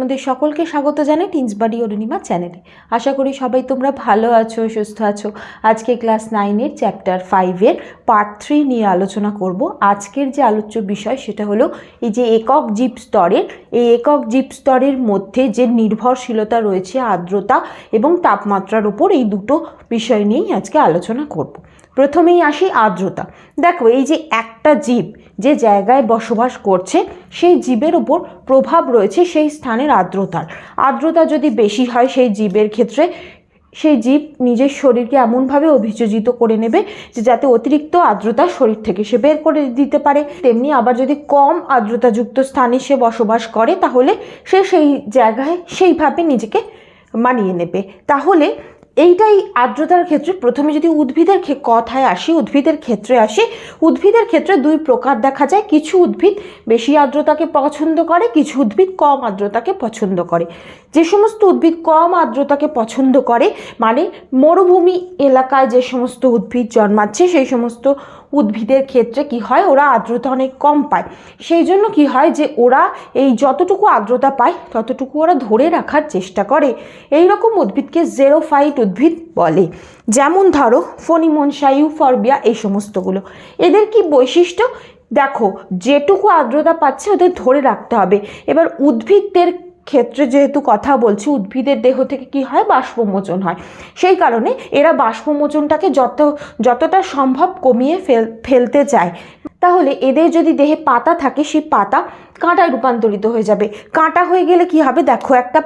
তোমাদের সকলকে স্বাগত জানাই টিনস বাড়ি অরুণিমা চ্যানেলে। আশা করি সবাই তোমরা ভালো আছো, সুস্থ আছো। আজকে ক্লাস 9-এর চ্যাপ্টার 5-এর পার্ট 3 নিয়ে আলোচনা করব। আজকের যে আলোচ্য বিষয় সেটা হলো এই যে একক জীব স্তরের, এই একক জীব স্তরের মধ্যে যে নির্ভরশীলতা রয়েছে আর্দ্রতা এবং তাপমাত্রার উপর, এই দুটো বিষয় নিয়েই আজকে আলোচনা করব। প্রথমেই আসি আর্দ্রতা। দেখো, এই যে একটা জীব যে জায়গায় বসবাস করছে সেই জীবের উপর প্রভাব রয়েছে সেই স্থানের আর্দ্রতার। আর্দ্রতা যদি বেশি হয় সেই জীবের ক্ষেত্রে সেই জীব নিজের শরীরকে এমনভাবে অভিযোজিত করে নেবে যে যাতে অতিরিক্ত আর্দ্রতা শরীর থেকে সে বের করে দিতে পারে। তেমনি আবার যদি কম আর্দ্রতাযুক্ত স্থানে সে বসবাস করে তাহলে সে সেই জায়গায় সেইভাবে নিজেকে মানিয়ে নেবে। তাহলে এইটাই আর্দ্রতার ক্ষেত্রে। প্রথমে যদি উদ্ভিদের কথায় আসি, উদ্ভিদের ক্ষেত্রে দুই প্রকার দেখা যায়। কিছু উদ্ভিদ বেশি আর্দ্রতাকে পছন্দ করে, কিছু উদ্ভিদ কম আর্দ্রতাকে পছন্দ করে। যে সমস্ত উদ্ভিদ কম আর্দ্রতাকে পছন্দ করে, মানে মরুভূমি এলাকায় যে সমস্ত উদ্ভিদ জন্মাচ্ছে সেই সমস্ত উদ্ভিদের ক্ষেত্রে কি হয়, ওরা আর্দ্রতা অনেক কম পায়। সেই জন্য কি হয় যে ওরা এই যতটুকু আর্দ্রতা পায় ততটুকু ওরা ধরে রাখার চেষ্টা করে। এই রকম উদ্ভিদকে জেরোফাইট উদ্ভিদ বলে। যেমন ধরো ফনিমনসা, ইউফরবিয়া, এই সমস্তগুলো। এদের কি বৈশিষ্ট্য দেখো, যেটুকু আর্দ্রতা পাচ্ছে ওদের ধরে রাখতে হবে। এবার উদ্ভিদদের ক্ষেত্রে যেহেতু কথা বলছি, উদ্ভিদের দেহ থেকে কি হয়, বাষ্পমোচন হয়। সেই কারণে এরা বাষ্পমোচনটাকে যতটা সম্ভব কমিয়ে ফেলতে চায়। তাহলে এদের যদি দেহে পাতা থাকে সেই পাতা কাঁটায় রূপান্তরিত হয়ে যাবে। কাঁটা হয়ে গেলে কি হবে, দেখো একটা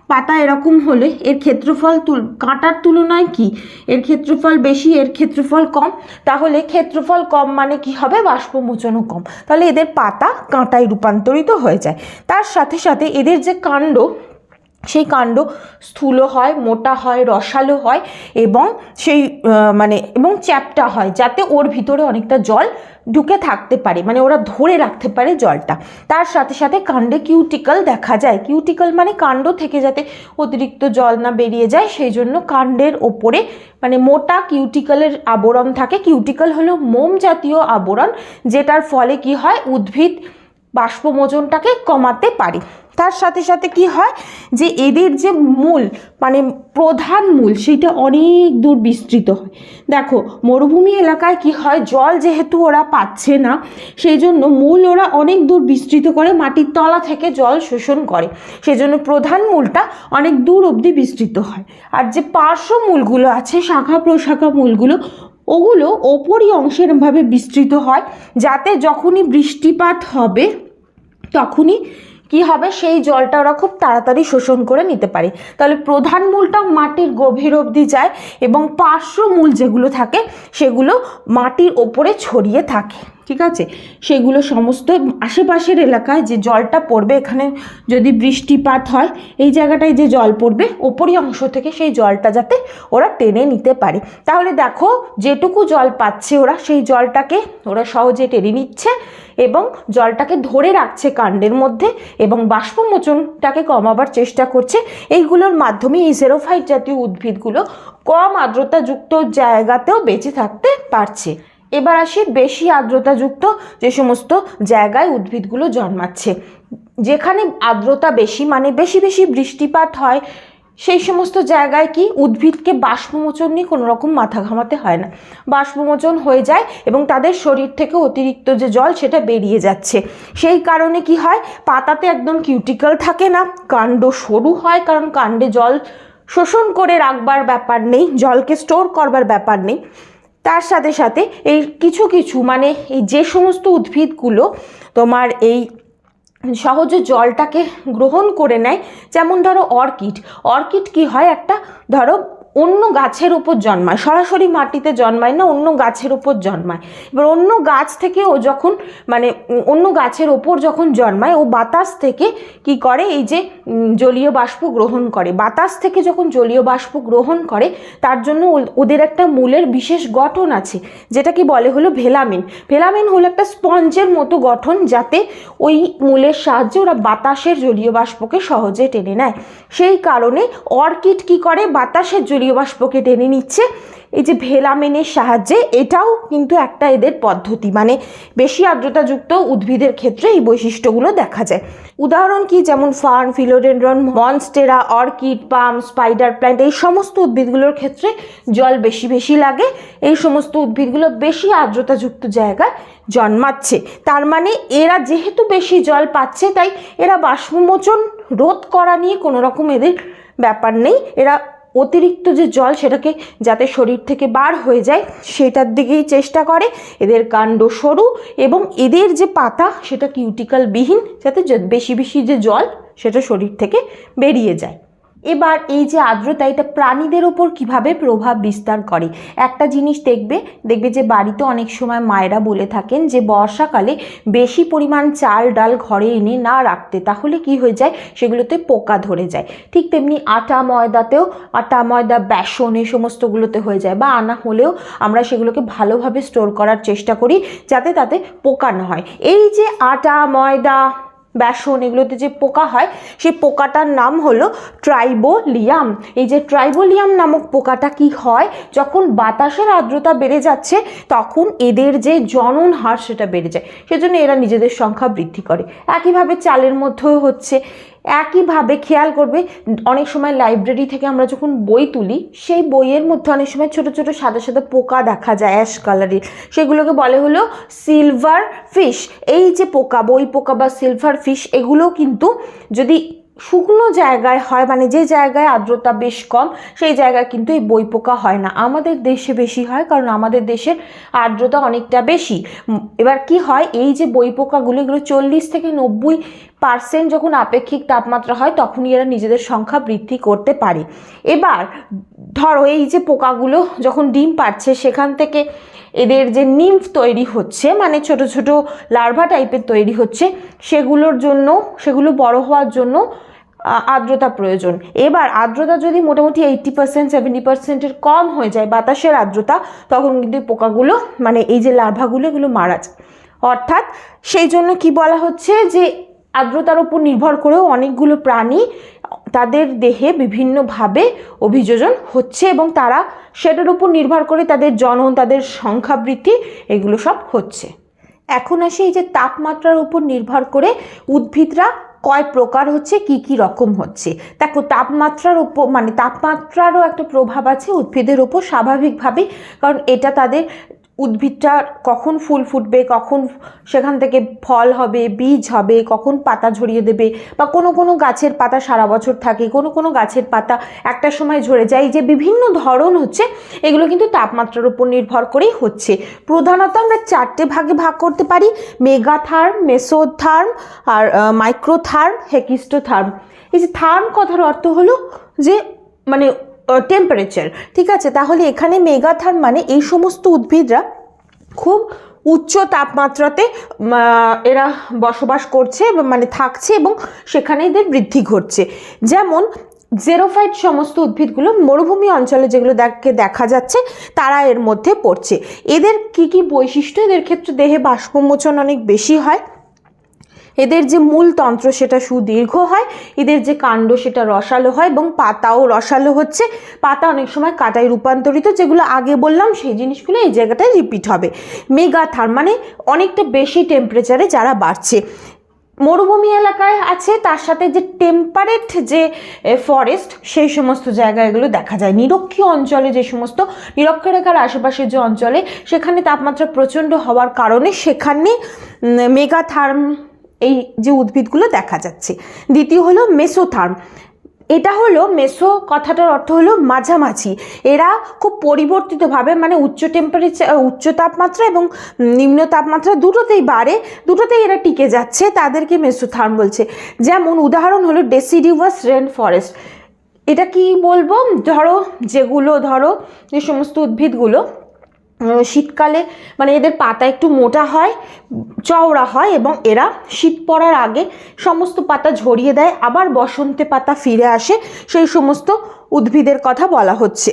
পাতা এরকম হলে এর ক্ষেত্রফল কাঁটার তুলনায় কি এর ক্ষেত্রফল বেশি, এর ক্ষেত্রফল কম। তাহলে ক্ষেত্রফল কম মানে কি হবে, বাষ্পমোচনও কম। তাহলে এদের পাতা কাঁটায় রূপান্তরিত হয়ে যায়। তার সাথে সাথে এদের যে কাণ্ড, সেই কাণ্ড স্থূল হয়, মোটা হয়, রসালো হয় এবং এবং চ্যাপ্টা হয়, যাতে ওর ভিতরে অনেকটা জল ঢুকে থাকতে পারে, মানে ওরা ধরে রাখতে পারে জলটা। তার সাথে সাথে কাণ্ডে কিউটিকল দেখা যায়। কিউটিকল মানে কাণ্ড থেকে যাতে অতিরিক্ত জল না বেরিয়ে যায়, সেই জন্য কাণ্ডের ওপরে মানে মোটা কিউটিকলের আবরণ থাকে। কিউটিকল হলো মোম জাতীয় আবরণ, যেটার ফলে কি হয়, উদ্ভিদ বাষ্পমোচনটাকে কমাতে পারে। তার সাথে সাথে কি হয় যে এদের যে মূল মানে প্রধান মূল সেটা অনেক দূর বিস্তৃত হয়। দেখো মরুভূমি এলাকায় কি হয়, জল যেহেতু ওরা পাচ্ছে না সেই জন্য মূল ওরা অনেক দূর বিস্তৃত করে, মাটির তলা থেকে জল শোষণ করে। সেই জন্য প্রধান মূলটা অনেক দূর অবধি বিস্তৃত হয়। আর যে পার্শ্ব মূলগুলো আছে, শাখা প্রশাখা মূলগুলো, ওগুলো ওপরই অংশের ভাবে বিস্তৃত হয়, যাতে যখনই বৃষ্টিপাত হবে তখনই কি হবে, সেই জলটা ওরা খুব তাড়াতাড়ি শোষণ করে নিতে পারে। তাহলে প্রধান মূলটাও মাটির গভীর অবধি যায় এবং পার্শ্ব মূল যেগুলো থাকে সেগুলো মাটির ওপরে ছড়িয়ে থাকে। ঠিক আছে, সেগুলো সমস্ত আশেপাশের এলাকায় যে জলটা পড়বে, এখানে যদি বৃষ্টিপাত হয় এই জায়গাটায় যে জল পড়বে ওপরি অংশ থেকে সেই জলটা যাতে ওরা টেনে নিতে পারে। তাহলে দেখো যেটুকু জল পাচ্ছে ওরা, সেই জলটাকে ওরা সহজে টেনে নিচ্ছে এবং জলটাকে ধরে রাখছে কাণ্ডের মধ্যে এবং বাষ্পমোচনটাকে কমাবার চেষ্টা করছে। এইগুলোর মাধ্যমে এই জেরোফাইট জাতীয় উদ্ভিদগুলো কম আর্দ্রতাযুক্ত জায়গাতেও বেঁচে থাকতে পারছে। এবার আসি বেশি আর্দ্রতাযুক্ত যে সমস্ত জায়গায় উদ্ভিদগুলো জন্মাচ্ছে। যেখানে আর্দ্রতা বেশি মানে বেশি বেশি বৃষ্টিপাত হয়, সেই সমস্ত জায়গায় কি উদ্ভিদকে বাষ্পমোচন নিয়ে কোনো রকম মাথা ঘামাতে হয় না। বাষ্পমোচন হয়ে যায় এবং তাদের শরীর থেকে অতিরিক্ত যে জল সেটা বেরিয়ে যাচ্ছে। সেই কারণে কি হয়, পাতাতে একদম কিউটিকল থাকে না, কাণ্ড সরু হয়, কারণ কাণ্ডে জল শোষণ করে রাখবার ব্যাপার নেই, জলকে স্টোর করবার ব্যাপার নেই। তার সাথে সাথে এই কিছু মানে এই যে সমস্ত উদ্ভিদগুলো তোমার এই সহজে জলটাকে গ্রহণ করে নেয়, যেমন ধরো অর্কিড কি হয়, একটা ধরো অন্য গাছের উপর জন্মায়, সরাসরি মাটিতে জন্মায় না, অন্য গাছের উপর জন্মায়। এবার অন্য গাছ থেকে ও যখন মানে অন্য গাছের ওপর যখন জন্মায়, ও বাতাস থেকে কি করে, এই যে জলীয় বাষ্প গ্রহণ করে। বাতাস থেকে যখন জলীয় বাষ্প গ্রহণ করে তার জন্য ওদের একটা মূলের বিশেষ গঠন আছে, যেটা কি বলে হলো ভেলামিন। ভেলামিন হলো একটা স্পঞ্জের মতো গঠন, যাতে ওই মূলের সাহায্যে ওরা বাতাসের জলীয় বাষ্পকে সহজে টেনে নেয়। সেই কারণে অর্কিড কি করে, বাতাসের জলীয় জলীয় বাষ্পকে টেনে নিচ্ছে এই যে ভেলামেনের সাহায্যে। এটাও কিন্তু একটা এদের পদ্ধতি, মানে বেশি আর্দ্রতাযুক্ত উদ্ভিদের ক্ষেত্রে এই বৈশিষ্ট্যগুলো দেখা যায়। উদাহরণ কি, যেমন ফার্ন, ফিলোডেন্ড্রন, মনস্টেরা, অর্কিড, পাম, স্পাইডার প্ল্যান্ট, এই সমস্ত উদ্ভিদগুলোর ক্ষেত্রে জল বেশি বেশি লাগে। এই সমস্ত উদ্ভিদগুলো বেশি আর্দ্রতাযুক্ত জায়গায় জন্মাচ্ছে। তার মানে এরা যেহেতু বেশি জল পাচ্ছে, তাই এরা বাষ্পমোচন রোধ করা নিয়ে কোনো রকম এদের ব্যাপার নেই। এরা অতিরিক্ত যে জল সেটাকে যাতে শরীর থেকে বার হয়ে যায় সেটার দিকেই চেষ্টা করে। এদের কাণ্ড সরু এবং এদের যে পাতা সেটা কিউটিক্যাল বিহীন, যাতে বেশি বেশি যে জল সেটা শরীর থেকে বেরিয়ে যায়। এবার এই যে আর্দ্রতা, এটা প্রাণীদের ওপর কিভাবে প্রভাব বিস্তার করে। একটা জিনিস দেখবে যে বাড়িতে অনেক সময় মায়েরা বলে থাকেন যে বর্ষাকালে বেশি পরিমাণ চাল ডাল ঘরে এনে না রাখতে, তাহলে কি হয়ে যায়, সেগুলোতে পোকা ধরে যায়। ঠিক তেমনি আটা ময়দা, বেসন, এই সমস্তগুলোতে হয়ে যায়, বা আনা হলেও আমরা সেগুলোকে ভালোভাবে স্টোর করার চেষ্টা করি যাতে তাতে পোকা না হয়। এই যে আটা, ময়দা, বেসন, এগুলোতে যে পোকা হয় সেই পোকাটার নাম হলো ট্রাইবোলিয়াম। এই যে ট্রাইবোলিয়াম নামক পোকাটা কি হয়, যখন বাতাসের আর্দ্রতা বেড়ে যাচ্ছে তখন এদের যে জনন হার সেটা বেড়ে যায়, সেজন্য এরা নিজেদের সংখ্যা বৃদ্ধি করে। একইভাবে চালের মধ্যেও হচ্ছে। একইভাবে খেয়াল করবে অনেক সময় লাইব্রেরি থেকে আমরা যখন বই তুলি, সেই বইয়ের মধ্যে অনেক সময় ছোট ছোট সাদা সাদা পোকা দেখা যায় অ্যাশ কালারের, সেগুলোকে বলে হলো সিলভার ফিশ। এই যে পোকা, বই পোকা বা সিলভার ফিশ, এগুলো কিন্তু যদি শুকনো জায়গায় হয়, মানে যে জায়গায় আর্দ্রতা বেশ কম সেই জায়গায় কিন্তু এই বই পোকা হয় না। আমাদের দেশে বেশি হয়, কারণ আমাদের দেশের আর্দ্রতা অনেকটা বেশি। এবার কি হয়, এই যে বই পোকাগুলো, এগুলো 40 থেকে 90% যখন আপেক্ষিক তাপমাত্রা হয় তখনই এরা নিজেদের সংখ্যা বৃদ্ধি করতে পারে। এবার ধরো এই যে পোকাগুলো যখন ডিম পাড়ছে, সেখান থেকে এদের যে নিম্ফ তৈরি হচ্ছে, মানে ছোট ছোট লার্ভা টাইপের তৈরি হচ্ছে, সেগুলো বড় হওয়ার জন্য আর্দ্রতা প্রয়োজন। এবার আর্দ্রতা যদি মোটামুটি 80% 70%-এর কম হয়ে যায়, বাতাসের আর্দ্রতা, তখন কিন্তু পোকাগুলো, মানে এই যে লার্ভাগুলো, এগুলো মারা যায়। অর্থাৎ সেই জন্য কি বলা হচ্ছে যে আর্দ্রতার উপর নির্ভর করেও অনেকগুলো প্রাণী তাদের দেহে বিভিন্নভাবে অভিযোজন হচ্ছে এবং তারা সেটার উপর নির্ভর করে তাদের জনন, তাদের সংখ্যা বৃদ্ধি, এগুলো সব হচ্ছে। এখন আসে এই যে তাপমাত্রার উপর নির্ভর করে উদ্ভিদরা কয় প্রকার হচ্ছে, কি কি রকম হচ্ছে। দেখো তাপমাত্রার উপর, মানে তাপমাত্রারও একটা প্রভাব আছে উদ্ভিদের উপর স্বাভাবিকভাবেই, কারণ এটা তাদের উদ্ভিদটা কখন ফুল ফুটবে, কখন সেখান থেকে ফল হবে, বীজ হবে, কখন পাতা ঝরিয়ে দেবে, বা কোনো কোনো গাছের পাতা সারা বছর থাকে, কোনো কোনো গাছের পাতা একটা সময় ঝরে যায়, যে বিভিন্ন ধরন হচ্ছে, এগুলো কিন্তু তাপমাত্রার উপর নির্ভর করেই হচ্ছে। প্রধানত আমরা 4টে ভাগে ভাগ করতে পারি, মেগাথার্ম, মেসোথার্ম, আর মাইক্রোথার্ম, হেকিস্টোথার্ম। এই যে থার্ম কথার অর্থ হলো যে মানে টেম্পারেচার, ঠিক আছে। তাহলে এখানে মেগাথার্ম মানে এই সমস্ত উদ্ভিদরা খুব উচ্চ তাপমাত্রাতে এরা বসবাস করছে, মানে থাকছে, এবং সেখানে এদের বৃদ্ধি ঘটছে। যেমন জেরোফাইট সমস্ত উদ্ভিদগুলো মরুভূমি অঞ্চলে যেগুলো দেখা যাচ্ছে তারা এর মধ্যে পড়ছে। এদের কি কি বৈশিষ্ট্য, এদের ক্ষেত্রে দেহে বাষ্পমোচন অনেক বেশি হয়, এদের যে মূল তন্ত্র সেটা সুদীর্ঘ হয়, এদের যে কাণ্ড সেটা রসালো হয়, এবং পাতাও রসালো হচ্ছে। পাতা অনেক সময় কাঁটায় রূপান্তরিত, যেগুলো আগে বললাম সেই জিনিসগুলো এই জায়গাটায় রিপিট হবে। মেগাথার্ম মানে অনেকটা বেশি টেম্পারেচারে যারা বাড়ছে। মরুভূমি এলাকায় আছে, তার সাথে যে টেম্পারেট যে ফরেস্ট, সেই সমস্ত জায়গায় এগুলো দেখা যায়। নিরক্ষীয় অঞ্চলে, যে সমস্ত নিরক্ষরেখার আশেপাশে যে অঞ্চলে, সেখানে তাপমাত্রা প্রচণ্ড হওয়ার কারণে সেখানে মেগাথার্ম এই যে উদ্ভিদগুলো দেখা যাচ্ছে। দ্বিতীয় হলো মেসোথার্ম। এটা হলো মেসো কথাটার অর্থ হলো মাঝামাঝি। এরা খুব পরিবর্তিতভাবে, মানে উচ্চ তাপমাত্রা এবং নিম্ন তাপমাত্রা দুটোতেই বাড়ে, দুটোতেই এরা টিকে যাচ্ছে, তাদেরকে মেসোথার্ম বলছে। যেমন উদাহরণ হলো ডেসিডিউয়াস রেন ফরেস্ট। এটা কি বলবো, ধরো যে সমস্ত উদ্ভিদগুলো শীতকালে, মানে এদের পাতা একটু মোটা হয়, চওড়া হয়, এবং এরা শীত পড়ার আগে সমস্ত পাতা ঝরিয়ে দেয়, আবার বসন্তে পাতা ফিরে আসে, সেই সমস্ত উদ্ভিদের কথা বলা হচ্ছে।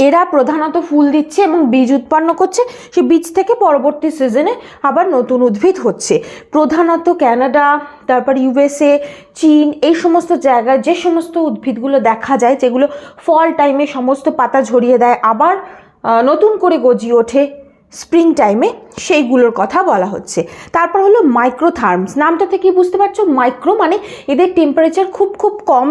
এরা প্রধানত ফুল দিচ্ছে এবং বীজ উৎপন্ন করছে, সেই বীজ থেকে পরবর্তী সিজনে আবার নতুন উদ্ভিদ হচ্ছে। প্রধানত কানাডা, তারপর ইউএসএ, চীন, এই সমস্ত জায়গায় যে সমস্ত উদ্ভিদগুলো দেখা যায় যেগুলো ফল টাইমে সমস্ত পাতা ঝরিয়ে দেয় আবার নতুন করে গজিয়ে ওঠে স্প্রিং টাইমে, সেইগুলোর কথা বলা হচ্ছে। তারপর হলো মাইক্রোথার্মস, নামটা থেকে বুঝতে পারছো, মাইক্রো মানে এদের টেম্পারেচার খুব কম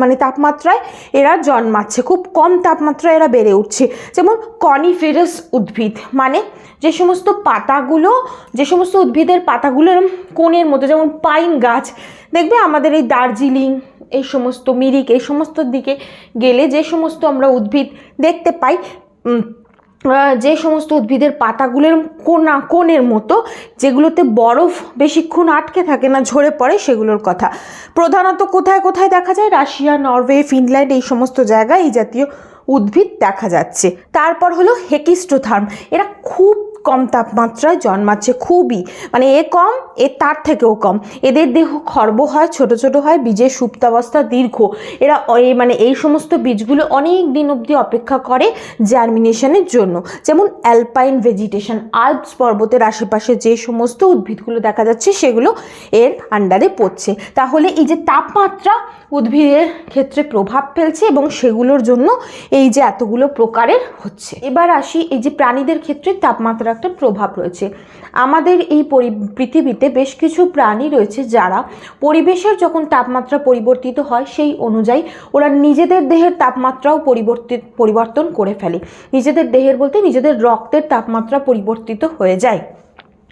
মানে তাপমাত্রায় এরা জন্মাচ্ছে, খুব কম তাপমাত্রায় এরা বেড়ে উঠছে। যেমন কনিফেরাস উদ্ভিদ মানে যে সমস্ত পাতাগুলো, যে সমস্ত উদ্ভিদের পাতাগুলো এরকম কোণের মতো, যেমন পাইন গাছ দেখবে আমাদের এই দার্জিলিং, এই সমস্ত মিরিক, এই সমস্ত দিকে গেলে যে সমস্ত আমরা উদ্ভিদ দেখতে পাই, যে সমস্ত উদ্ভিদের পাতাগুলোর কোণের মতো, যেগুলোতে বরফ বেশিক্ষণ আটকে থাকে না, ঝরে পড়ে, সেগুলোর কথা। প্রধানত কোথায় কোথায় দেখা যায়? রাশিয়া, নরওয়ে, ফিনল্যান্ড, এই সমস্ত জায়গায় এই জাতীয় উদ্ভিদ দেখা যাচ্ছে। তারপর হলো হেকিস্টোথার্ম, এরা খুব কম তাপমাত্রায় জন্মাচ্ছে, খুবই মানে এ কম, এ তার থেকেও কম। এদের দেহ খর্ব হয়, ছোট ছোট হয়, বীজের সুপ্তাবস্থা দীর্ঘ। এরা মানে এই সমস্ত বীজগুলো অনেক দিন অবধি অপেক্ষা করে জার্মিনেশনের জন্য। যেমন অ্যালপাইন ভেজিটেশন, আল্পস পর্বতের আশেপাশে যে সমস্ত উদ্ভিদগুলো দেখা যাচ্ছে সেগুলো এর আন্ডারে পড়ছে। তাহলে এই যে তাপমাত্রা উদ্ভিদের ক্ষেত্রে প্রভাব ফেলছে এবং সেগুলোর জন্য এই যে এতগুলো প্রকারের হচ্ছে। এবার আসি এই যে প্রাণীদের ক্ষেত্রে তাপমাত্রার একটা প্রভাব রয়েছে। আমাদের এই পৃথিবীতে বেশ কিছু প্রাণী রয়েছে যারা পরিবেশের যখন তাপমাত্রা পরিবর্তিত হয় সেই অনুযায়ী ওরা নিজেদের দেহের তাপমাত্রাও পরিবর্তন করে ফেলে। নিজেদের দেহের বলতে নিজেদের রক্তের তাপমাত্রা পরিবর্তিত হয়ে যায়।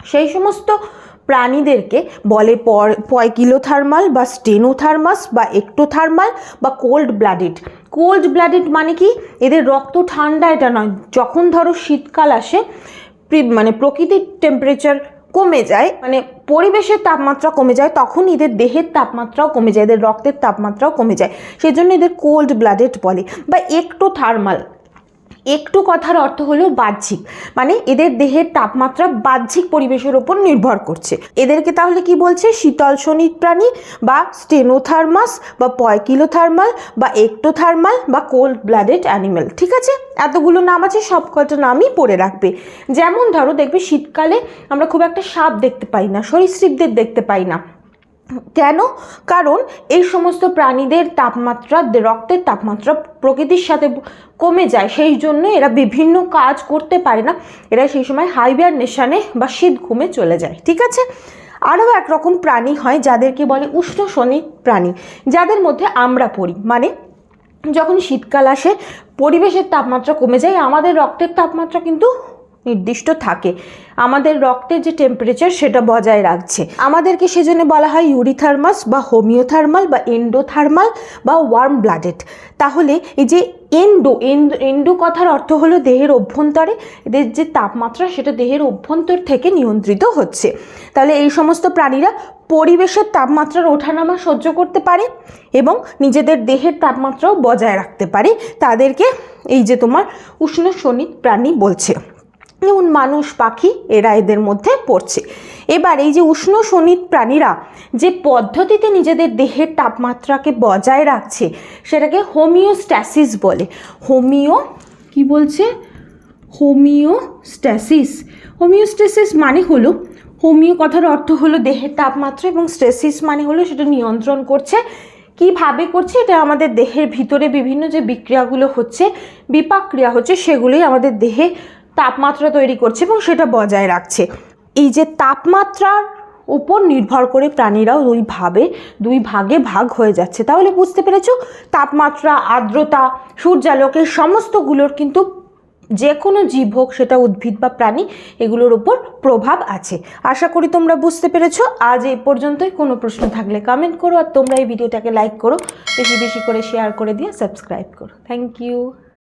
সেই সমস্ত প্রাণীদেরকে বলে পয়কিলোথার্মাল বা স্টেনোথার্মাস বা এক্টোথার্মাল বা কোল্ড ব্লাডেড। কোল্ড ব্লাডেড মানে কি? এদের রক্ত ঠান্ডা এটা নয়, যখন ধরো শীতকাল আসে, মানে প্রকৃতির টেম্পারেচার কমে যায়, মানে পরিবেশের তাপমাত্রা কমে যায়, তখন এদের দেহের তাপমাত্রাও কমে যায়, এদের রক্তের তাপমাত্রাও কমে যায়, সেই জন্য এদের কোল্ড ব্লাডেড বলে। বা এক্টোথার্মাল, একটু কথার অর্থ হলো বাহ্যিক, মানে এদের দেহের তাপমাত্রা বাহ্যিক পরিবেশের ওপর নির্ভর করছে। এদেরকে তাহলে কি বলছে? শীতল শোণিত প্রাণী বা স্টেনোথার্মাস বা পয়কিলোথার্মাল বা এক্টোথার্মাল বা কোল্ড ব্লাডেড অ্যানিমেল। ঠিক আছে, এতগুলো নাম আছে, সব কটা নামই পড়ে রাখবে। যেমন ধরো দেখবে শীতকালে আমরা খুব একটা সাপ দেখতে পাই না, সরীসৃপদের দেখতে পাই না। কেন? কারণ এই সমস্ত প্রাণীদের তাপমাত্রা, রক্তের তাপমাত্রা প্রকৃতির সাথে কমে যায়, সেই জন্য এরা বিভিন্ন কাজ করতে পারে না, এরা সেই সময় হাইবারনেশনে বা শীত ঘুমে চলে যায়। ঠিক আছে, আরও একরকম প্রাণী হয় যাদেরকে বলে উষ্ণ শোণিত প্রাণী, যাদের মধ্যে আমরা পড়ি। মানে যখন শীতকাল আসে পরিবেশের তাপমাত্রা কমে যায়, আমাদের রক্তের তাপমাত্রা কিন্তু নির্দিষ্ট থাকে, আমাদের রক্তের যে টেম্পারেচার সেটা বজায় রাখছে। আমাদেরকে সেজন্য বলা হয় ইউরিথার্মাস বা হোমিওথার্মাল বা এন্ডোথার্মাল বা ওয়ার্ম ব্লাডেড। তাহলে এই যে এন্ডো কথার অর্থ হলো দেহের অভ্যন্তরে, এদের যে তাপমাত্রা সেটা দেহের অভ্যন্তর থেকে নিয়ন্ত্রিত হচ্ছে। তাহলে এই সমস্ত প্রাণীরা পরিবেশের তাপমাত্রার ওঠানামা সহ্য করতে পারে এবং নিজেদের দেহের তাপমাত্রাও বজায় রাখতে পারে, তাদেরকে এই যে তোমার উষ্ণ শোণিত প্রাণী বলছে। যেমন মানুষ, পাখি, এরা এদের মধ্যে পড়ছে। এবার এই যে উষ্ণ শোণিত প্রাণীরা যে পদ্ধতিতে নিজেদের দেহের তাপমাত্রাকে বজায় রাখছে সেটাকে হোমিওস্ট্যাসিস বলে। কি বলছে? হোমিওস্ট্যাসিস মানে হলো, হোমিও কথার অর্থ হলো দেহের তাপমাত্রা এবং স্ট্যাসিস মানে হলো সেটা নিয়ন্ত্রণ করছে। কীভাবে করছে? এটা আমাদের দেহের ভিতরে বিভিন্ন যে বিক্রিয়াগুলো হচ্ছে, বিপাক ক্রিয়া হচ্ছে, সেগুলোই আমাদের দেহে তাপমাত্রা তৈরি করছে এবং সেটা বজায় রাখছে। এই যে তাপমাত্রার উপর নির্ভর করে প্রাণীরাও দুই ভাগে ভাগ হয়ে যাচ্ছে। তাহলে বুঝতে পেরেছো, তাপমাত্রা, আর্দ্রতা, সূর্যালোকের সমস্তগুলোর কিন্তু যে কোনো জীব হোক, সেটা উদ্ভিদ বা প্রাণী, এগুলোর উপর প্রভাব আছে। আশা করি তোমরা বুঝতে পেরেছো। আজ এই পর্যন্তই। কোনো প্রশ্ন থাকলে কমেন্ট করো, আর তোমরা এই ভিডিওটাকে লাইক করো, বেশি বেশি করে শেয়ার করে দিয়ে সাবস্ক্রাইব করো। Thank you.